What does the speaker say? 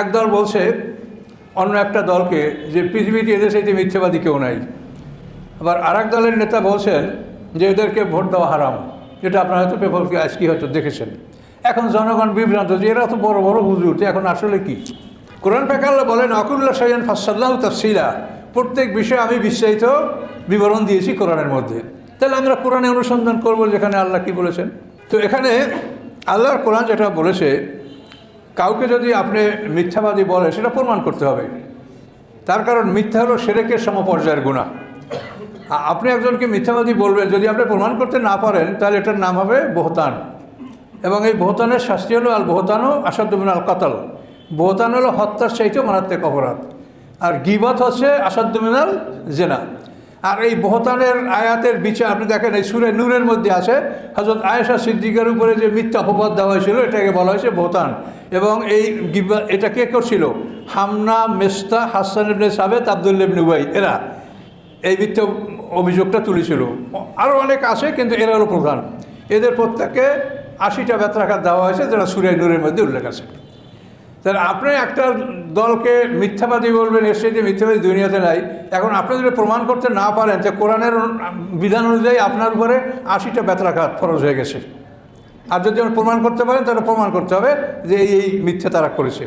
একদল বলছে অন্য একটা দলকে যে পৃথিবীতে এদের সাথে মিথ্যাবাদী কেউ নাই। আবার আরেক দলের নেতা বলছেন যে এদেরকে ভোট দেওয়া হারাম, যেটা আপনারা হয়তো পেপারকে আজকে হয়তো দেখেছেন। এখন জনগণ বিভ্রান্ত যে এরা তো বড় বড় হুজুর, এখন আসলে কি? কোরআন পাক আল্লাহ বলেন আকুল্লা শাইআন ফাসসালনাহু তাফসীলা, প্রত্যেক বিষয়ে আমি বিস্তারিত বিবরণ দিয়েছি কোরআনের মধ্যে। তাহলে আমরা কোরআনে অনুসন্ধান করব যেখানে আল্লাহ কি বলেছেন। তো এখানে আল্লাহর কোরআন যেটা বলেছে, কাউকে যদি আপনি মিথ্যাবাদী বলে সেটা প্রমাণ করতে হবে। তার কারণ মিথ্যা হলো শিরকের সমপর্যায়ের গুনাহ। আপনি একজনকে মিথ্যাবাদী বলবেন, যদি আপনি প্রমাণ করতে না পারেন তাহলে এটার নাম হবে বহতান। এবং এই বহতানের শাস্তি হলো আল বহতানও আসাদ্দু মিনাল কাতাল। বহতান হলো হত্যার চাইতেও মারাত্মক অপরাধ, আর গীবত হচ্ছে আসাদ্দু মিনাল জিনা। আর এই বহতানের আয়াতের বিচার আপনি দেখেন এই সূরা নূরের মধ্যে আছে, হযরত আয়েশা সিদ্দিকার উপরে যে মিথ্যা অপবাদ দেওয়া হয়েছিল এটাকে বলা হয়েছে বহতান। এবং এই এটা কে করছিল? হামনা, মেস্তা, হাসান ইবনে সাবেত, আব্দুল্লাহ ইবনে উবাই, এরা এই মিথ্যা অভিযোগটা তুলেছিল। আরও অনেক আছে, কিন্তু এরা হলো প্রধান। এদের প্রত্যেককে 80টা বেত্রাঘাত দেওয়া হয়েছে, যেটা সূরা নূরের মধ্যে উল্লেখ আছে। তাহলে আপনি একটা দলকে মিথ্যাবাদী বলবেন, এর সাথে মিথ্যাবাদী দুনিয়াতে নাই। এখন আপনি যদি প্রমাণ করতে না পারেন, তো কোরআনের বিধান অনুযায়ী আপনার উপরে 80টা বেত্রাঘাত ফরজ হয়ে গেছে। আর যদি আপনি প্রমাণ করতে পারেন তাহলে প্রমাণ করতে হবে যে এই মিথ্যা তারা করেছে।